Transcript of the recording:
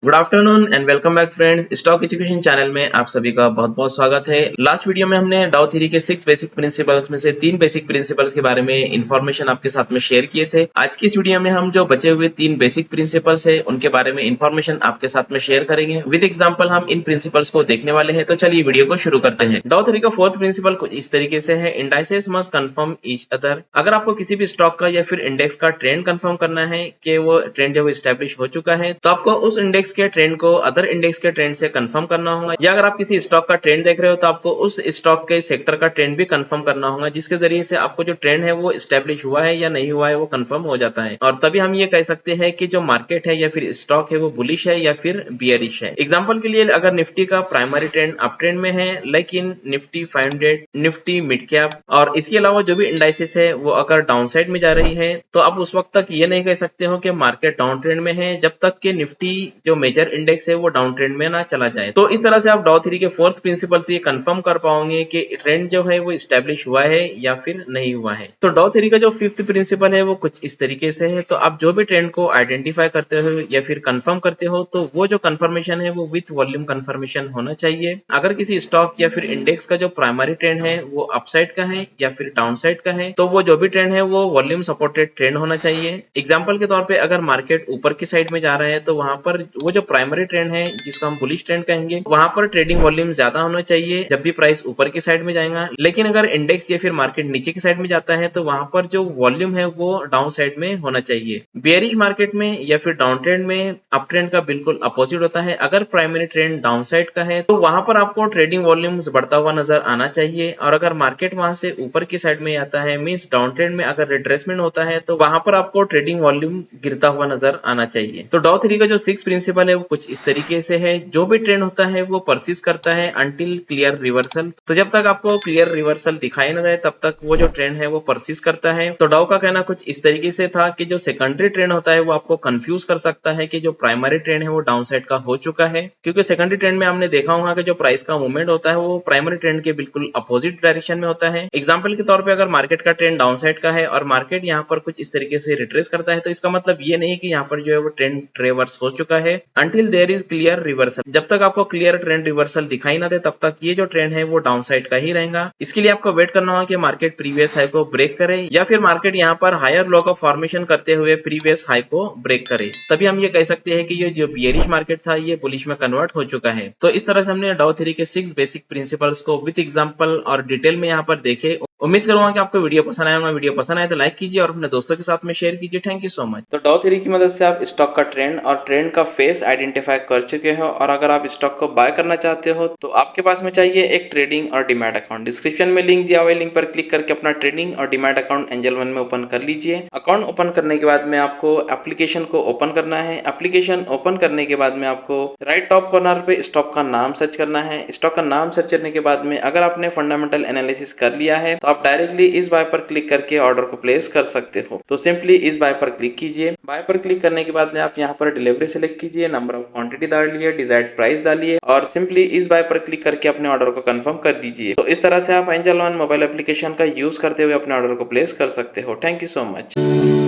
Good afternoon and welcome back friends. Stock education channel में आप सभी का बहुत बहुत स्वागत है। लास्ट वीडियो में हमने डाउ थ्योरी के 6 बेसिक प्रिंसिपल्स में से 3 बेसिक प्रिंसिपल्स के बारे में इंफॉर्मेशन आपके साथ में शेयर किए थे। आज की इस वीडियो में हम जो बचे हुए 3 बेसिक प्रिंसिपल्स है उनके बारे में इंफॉर्मेशन आपके साथ में शेयर करेंगे। विद एग्जाम्पल हम इन प्रिंसिपल्स को देखने वाले हैं। तो चलिए वीडियो को शुरू करते हैं। डाउ थ्योरी का 4th प्रिंसिपल कुछ इस तरीके से है, indices must confirm each other. अगर आपको किसी भी स्टॉक का या फिर इंडेक्स का ट्रेंड कंफर्म करना है कि वो ट्रेंड जो स्टैब्लिश हो चुका है, तो आपको उस इंडेक्स के ट्रेंड को अदर इंडेक्स के ट्रेंड से कंफर्म करना होगा। या अगर आप किसी स्टॉक का ट्रेंड देख रहे हो तो आपको उस स्टॉक के सेक्टर का ट्रेंड भी कंफर्म करना होगा, जिसके जरिए से आपको जो ट्रेंड है वो स्टैब्लिश हुआ है या नहीं हुआ है वो कंफर्म हो जाता है। और तभी हम ये कह सकते हैं कि जो मार्केट है या फिर स्टॉक है वो बुलिश है या फिर बियरिश है। एग्जाम्पल के लिए अगर निफ्टी का प्राइमरी ट्रेंड अप ट्रेंड में है, like in Nifty 500, Nifty mid cap, और इसके अलावा जो भी इंडाइसेस है वो अगर डाउन साइड में जा रही है, तो आप उस वक्त तक ये नहीं कह सकते हो कि मार्केट डाउन ट्रेंड में है जब तक कि निफ्टी जो मेजर इंडेक्स है वो डाउन ट्रेंड में ना चला जाए। तो इस तरह से आप डाउ थ्योरी के 4th प्रिंसिपल से ये कंफर्म कर पाओगे कि ट्रेंड जो है वो स्टैब्लिश हुआ है या फिर नहीं हुआ है। तो डाउ थ्योरी का जो 5th प्रिंसिपल है वो कुछ इस तरीके से है। तो आप जो भी ट्रेंड को आइडेंटिफाई करते हो या फिर कंफर्म करते हो, तो वो जो कंफर्मेशन है वो विथ वॉल्यूम कंफर्मेशन होना चाहिए। अगर किसी स्टॉक या फिर इंडेक्स का जो प्राइमरी ट्रेंड है वो अपसाइड का है या फिर डाउन साइड का है, तो वो जो भी ट्रेंड है वो वॉल्यूम सपोर्टेड ट्रेंड होना चाहिए। एग्जाम्पल के तौर पे अगर मार्केट ऊपर की साइड में जा रहा है, तो वहां पर वो जो प्राइमरी ट्रेंड है जिसको हम बुलिश ट्रेंड कहेंगे, वहां पर ट्रेडिंग वॉल्यूम ज्यादा होना चाहिए जब भी प्राइस ऊपर की साइड में जाएगा। लेकिन अगर इंडेक्स या फिर मार्केट नीचे की साइड में जाता है, तो वहां पर जो वॉल्यूम है वो डाउन साइड में होना चाहिए। बेयरिश मार्केट में या फिर डाउन ट्रेंड में अप ट्रेंड का बिल्कुल अपोजिट होता है। अगर प्राइमरी ट्रेंड डाउन साइड का है, तो वहां पर आपको ट्रेडिंग वॉल्यूम्स बढ़ता हुआ नजर आना चाहिए। और अगर मार्केट वहां से ऊपर की साइड में आता है, मींस डाउन ट्रेंड में अगर रिट्रेसमेंट होता है, तो वहां पर आपको ट्रेडिंग वॉल्यूम गिरता हुआ नजर आना चाहिए। तो डाउ थ्योरी का जो 6 प्रिंसिपल है वो कुछ इस तरीके से है, जो भी ट्रेंड होता है वो परसिस्ट करता है अंटिल क्लियर रिवर्सल। तो जब तक आपको क्लियर रिवर्सल दिखाई न दे तब तक वो जो ट्रेंड है वो परसिस्ट करता है। तो डाउ का कहना कुछ इस तरीके से था कि जो सेकेंडरी ट्रेंड होता है वो आपको कंफ्यूज कर सकता है कि जो प्राइमरी ट्रेंड है वो डाउन साइड का हो चुका है, क्योंकि सेकेंडरी ट्रेंड में हमने देखा होगा कि जो प्राइस का मूवमेंट होता है वो प्राइमरी ट्रेंड के बिल्कुल अपोजिट डायरेक्शन में होता है। एग्जाम्पल के तौर पर अगर मार्केट का ट्रेंड डाउन साइड का है और मार्केट यहाँ पर कुछ इस तरीके से रिट्रेस करता है, तो इसका मतलब ये नहीं कि यहाँ पर जो है वो ट्रेंड रिवर्स हो चुका है until there is clear reversal. जब तक आपको क्लियर ट्रेंड रिवर्सल दिखाई ना दे तब तक ये जो ट्रेंड है वो डाउन साइड का ही रहेगा। इसके लिए आपको वेट करना होगा कि मार्केट प्रीवियस हाई को ब्रेक करे या फिर मार्केट यहाँ पर हायर लो का फॉर्मेशन करते हुए प्रीवियस हाई को ब्रेक करे, तभी हम ये कह सकते हैं कि ये जो बियरिश मार्केट था ये बुलिश में कन्वर्ट हो चुका है। तो इस तरह से हमने डाउ थ्योरी के 6 बेसिक प्रिंसिपल्स को विद एग्जांपल और डिटेल में यहाँ पर देखे। उम्मीद करूंगा कि आपको वीडियो पसंद आएगा। वीडियो पसंद आए तो लाइक कीजिए और अपने दोस्तों के साथ में शेयर कीजिए। Thank you so much. तो डाउ थ्योरी की मदद से आप स्टॉक का ट्रेंड और ट्रेंड का फेस आइडेंटिफाई कर चुके हो, और अगर आप स्टॉक को बाय करना चाहते हो तो आपके पास में चाहिए एक ट्रेडिंग और डीमैट अकाउंट। डिस्क्रिप्शन में लिंक दिया हुआ है, लिंक पर क्लिक करके अपना ट्रेडिंग और डीमैट अकाउंट एंजल वन में ओपन कर लीजिए। अकाउंट ओपन करने के बाद में आपको एप्लीकेशन को ओपन करना है। एप्लीकेशन ओपन करने के बाद में आपको राइट टॉप कॉर्नर पे स्टॉक का नाम सर्च करना है। स्टॉक का नाम सर्च करने के बाद में अगर आपने फंडामेंटल एनालिसिस कर लिया है तो आप डायरेक्टली इस बाय पर क्लिक करके ऑर्डर को प्लेस कर सकते हो। तो सिंपली इस बाय पर क्लिक कीजिए। बाय पर क्लिक करने के बाद में आप यहाँ पर डिलीवरी सेलेक्ट कीजिए, नंबर ऑफ क्वांटिटी डालिए, डिजायर्ड प्राइस डालिए और सिंपली इस बाय पर क्लिक करके अपने ऑर्डर को कंफर्म कर दीजिए। तो इस तरह से आप एंजल वन मोबाइल एप्लीकेशन का यूज करते हुए अपने ऑर्डर को प्लेस कर सकते हो। Thank you so much.